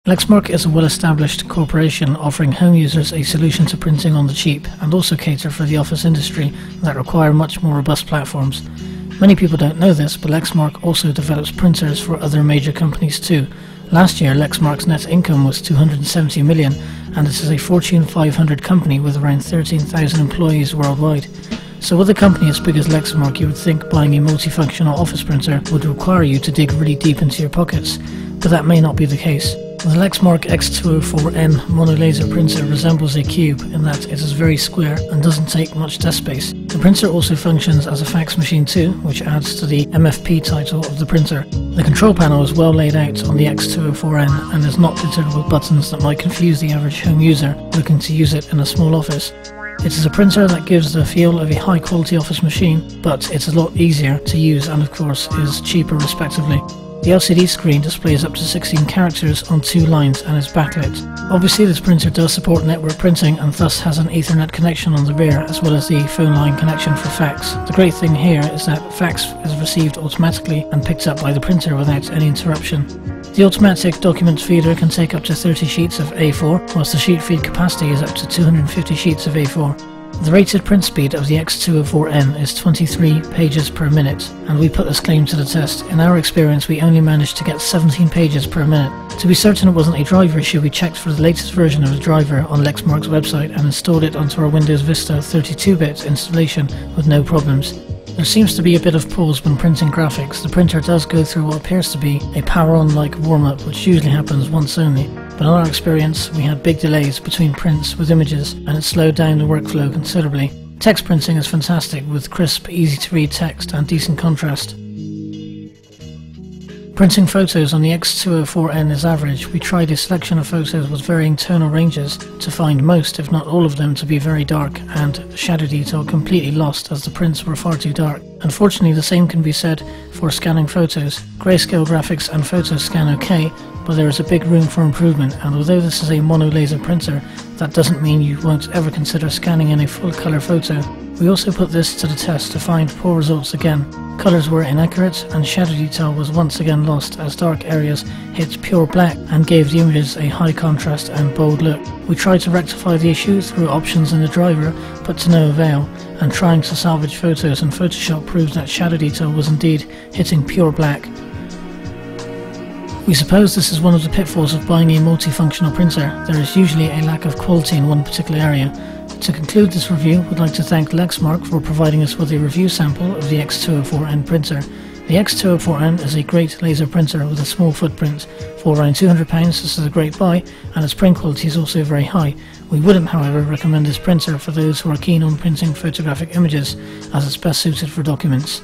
Lexmark is a well-established corporation offering home users a solution to printing on the cheap, and also cater for the office industry that require much more robust platforms. Many people don't know this, but Lexmark also develops printers for other major companies too. Last year, Lexmark's net income was 270 million, and this is a Fortune 500 company with around 13,000 employees worldwide. So with a company as big as Lexmark, you would think buying a multifunctional office printer would require you to dig really deep into your pockets, but that may not be the case. The Lexmark X204n monolaser printer resembles a cube in that it is very square and doesn't take much desk space. The printer also functions as a fax machine too, which adds to the MFP title of the printer. The control panel is well laid out on the X204n and is not littered with buttons that might confuse the average home user looking to use it in a small office. It is a printer that gives the feel of a high quality office machine, but it's a lot easier to use and of course is cheaper respectively. The LCD screen displays up to 16 characters on 2 lines and is backlit. Obviously this printer does support network printing and thus has an Ethernet connection on the rear as well as the phone line connection for fax. The great thing here is that fax is received automatically and picked up by the printer without any interruption. The automatic document feeder can take up to 30 sheets of A4, whilst the sheet feed capacity is up to 250 sheets of A4. The rated print speed of the X204n is 23 pages per minute, and we put this claim to the test. In our experience, we only managed to get 17 pages per minute. To be certain it wasn't a driver issue, we checked for the latest version of the driver on Lexmark's website and installed it onto our Windows Vista 32-bit installation with no problems. There seems to be a bit of pause when printing graphics. The printer does go through what appears to be a power-on-like warm-up, which usually happens once only. But in our experience, we had big delays between prints with images, and it slowed down the workflow considerably. Text printing is fantastic with crisp, easy-to-read text and decent contrast. Printing photos on the X204n is average. We tried a selection of photos with varying tonal ranges to find most, if not all of them, to be very dark and shadow detail completely lost as the prints were far too dark. Unfortunately, the same can be said for scanning photos. Grayscale graphics and photos scan okay, but there is a big room for improvement, and although this is a monolaser printer, that doesn't mean you won't ever consider scanning in a full colour photo. We also put this to the test to find poor results again. Colours were inaccurate and shadow detail was once again lost as dark areas hit pure black and gave the images a high contrast and bold look. We tried to rectify the issue through options in the driver, but to no avail, and trying to salvage photos in Photoshop proved that shadow detail was indeed hitting pure black. We suppose this is one of the pitfalls of buying a multifunctional printer. There is usually a lack of quality in one particular area. To conclude this review, we'd like to thank Lexmark for providing us with a review sample of the X204n printer. The X204n is a great laser printer with a small footprint. For around £200 this is a great buy, and its print quality is also very high. We wouldn't, however, recommend this printer for those who are keen on printing photographic images, as it's best suited for documents.